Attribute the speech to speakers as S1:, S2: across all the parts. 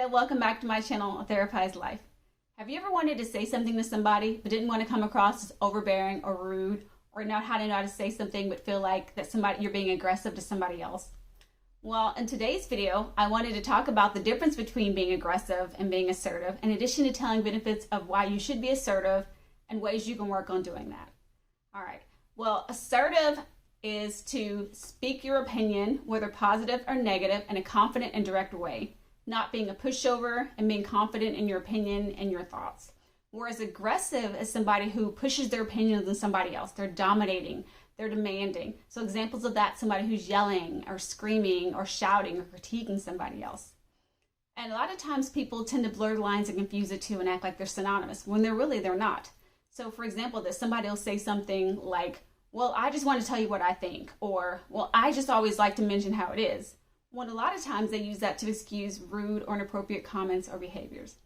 S1: there, welcome back to my channel, Therapized Life. Have you ever wanted to say something to somebody but didn't want to come across as overbearing or rude, or not how to know how to say something but feel like that you're being aggressive to somebody else? Well, in today's video, I wanted to talk about the difference between being aggressive and being assertive, in addition to telling benefits of why you should be assertive and ways you can work on doing that. All right. Well, assertive is to speak your opinion, whether positive or negative, in a confident and direct way, not being a pushover and being confident in your opinion and your thoughts. Whereas aggressive is somebody who pushes their opinions on somebody else. They're dominating, they're demanding. So examples of that, somebody who's yelling or screaming or shouting or critiquing somebody else. And a lot of times people tend to blur the lines and confuse the two and act like they're synonymous when they're not. So for example, that somebody will say something like, well, I just want to tell you what I think, or, well, I just always like to mention how it is. When a lot of times they use that to excuse rude or inappropriate comments or behaviors.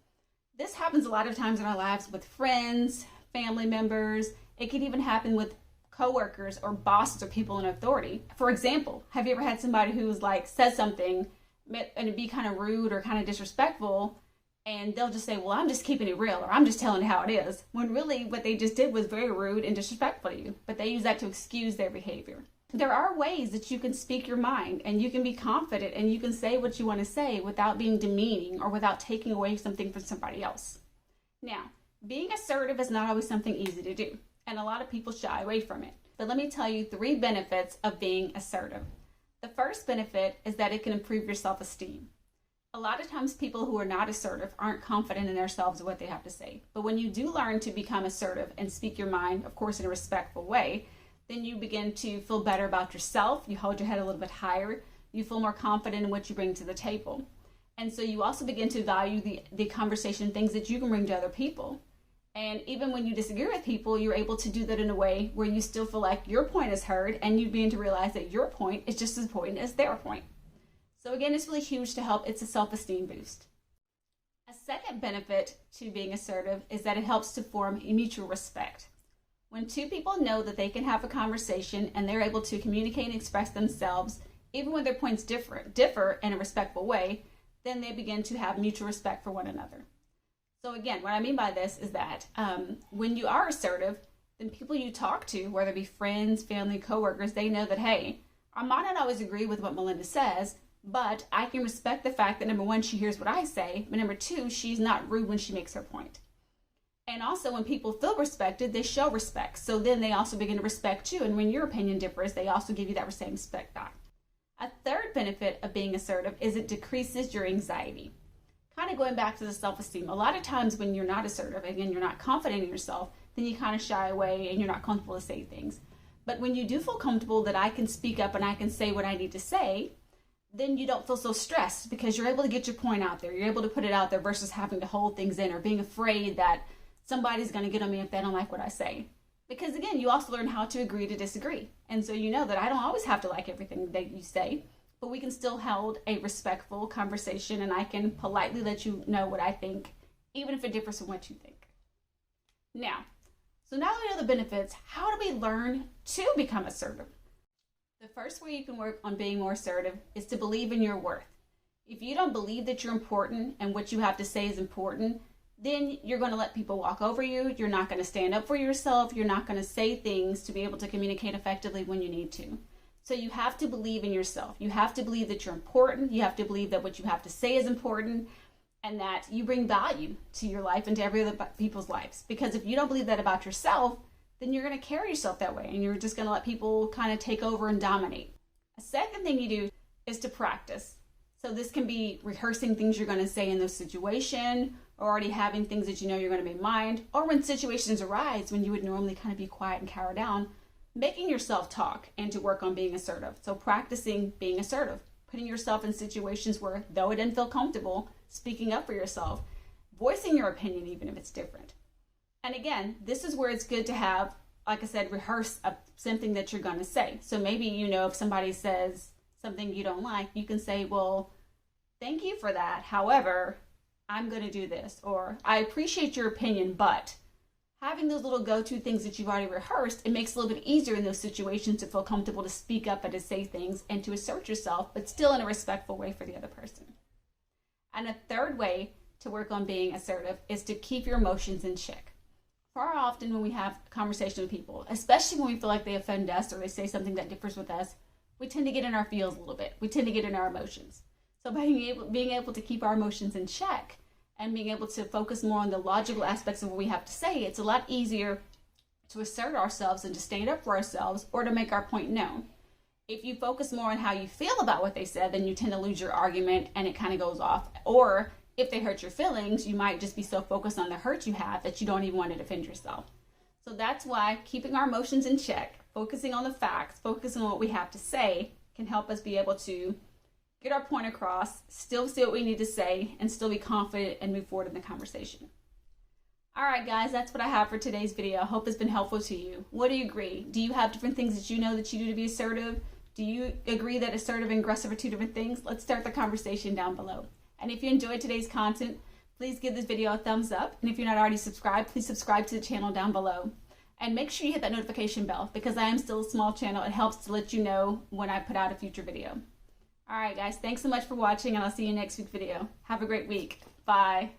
S1: This happens a lot of times in our lives with friends, family members. It can even happen with coworkers or bosses or people in authority. For example, have you ever had somebody who's says something and it'd be kind of rude or kind of disrespectful, and they'll just say, well, I'm just keeping it real, or I'm just telling it how it is, when really what they just did was very rude and disrespectful to you, but they use that to excuse their behavior. There are ways that you can speak your mind and you can be confident and you can say what you want to say without being demeaning or without taking away something from somebody else. Now, being assertive is not always something easy to do, and a lot of people shy away from it. But let me tell you 3 benefits of being assertive. The first benefit is that it can improve your self-esteem. A lot of times people who are not assertive aren't confident in themselves or what they have to say. But when you do learn to become assertive and speak your mind, of course, in a respectful way, then you begin to feel better about yourself. You hold your head a little bit higher. You feel more confident in what you bring to the table. And so you also begin to value the conversation, things that you can bring to other people. And even when you disagree with people, you're able to do that in a way where you still feel like your point is heard, and you begin to realize that your point is just as important as their point. So again, it's really huge to help. It's a self-esteem boost. A second benefit to being assertive is that it helps to form a mutual respect. When 2 people know that they can have a conversation and they're able to communicate and express themselves, even when their points differ in a respectful way, then they begin to have mutual respect for one another. So again, what I mean by this is that when you are assertive, then people you talk to, whether it be friends, family, coworkers, they know that, hey, I might not always agree with what Melinda says, but I can respect the fact that, number 1, she hears what I say, but number 2, she's not rude when she makes her point. And also when people feel respected, they show respect. So then they also begin to respect you. And when your opinion differs, they also give you that same respect back. A third benefit of being assertive is it decreases your anxiety. Kind of going back to the self-esteem. A lot of times when you're not assertive, again, you're not confident in yourself, then you kind of shy away and you're not comfortable to say things. But when you do feel comfortable that I can speak up and I can say what I need to say, then you don't feel so stressed because you're able to get your point out there. You're able to put it out there versus having to hold things in or being afraid that somebody's going to get on me if they don't like what I say. Because again, you also learn how to agree to disagree. And so you know that I don't always have to like everything that you say, but we can still hold a respectful conversation and I can politely let you know what I think, even if it differs from what you think. Now that we know the benefits, how do we learn to become assertive? The first way you can work on being more assertive is to believe in your worth. If you don't believe that you're important and what you have to say is important, then you're going to let people walk over you. You're not going to stand up for yourself. You're not going to say things to be able to communicate effectively when you need to. So you have to believe in yourself. You have to believe that you're important. You have to believe that what you have to say is important and that you bring value to your life and to every other people's lives. Because if you don't believe that about yourself, then you're going to carry yourself that way and you're just going to let people kind of take over and dominate. A second thing you do is to practice. So this can be rehearsing things you're going to say in those situations, or already having things that you know you're going to be in mind, or when situations arise when you would normally kind of be quiet and cower down, making yourself talk and to work on being assertive. So practicing being assertive, putting yourself in situations where, though it didn't feel comfortable, speaking up for yourself, voicing your opinion even if it's different. And again, this is where it's good to have, like I said, rehearse something that you're going to say. So maybe, if somebody says something you don't like, you can say, well, thank you for that. However, I'm going to do this, or I appreciate your opinion, but having those little go-to things that you've already rehearsed, it makes it a little bit easier in those situations to feel comfortable to speak up and to say things and to assert yourself, but still in a respectful way for the other person. And a third way to work on being assertive is to keep your emotions in check. Far often when we have conversation with people, especially when we feel like they offend us or they say something that differs with us, we tend to get in our feels a little bit. We tend to get in our emotions. So by being able to keep our emotions in check and being able to focus more on the logical aspects of what we have to say, it's a lot easier to assert ourselves and to stand up for ourselves or to make our point known. If you focus more on how you feel about what they said, then you tend to lose your argument and it kind of goes off. Or if they hurt your feelings, you might just be so focused on the hurt you have that you don't even want to defend yourself. So that's why keeping our emotions in check, focusing on the facts, focusing on what we have to say can help us be able to get our point across, still say what we need to say, and still be confident and move forward in the conversation. All right, guys, that's what I have for today's video. I hope it's been helpful to you. What do you agree? Do you have different things that you know that you do to be assertive? Do you agree that assertive and aggressive are two different things? Let's start the conversation down below. And if you enjoyed today's content, please give this video a thumbs up. And if you're not already subscribed, please subscribe to the channel down below. And make sure you hit that notification bell because I am still a small channel. It helps to let you know when I put out a future video. All right, guys, thanks so much for watching, and I'll see you next week's video. Have a great week. Bye.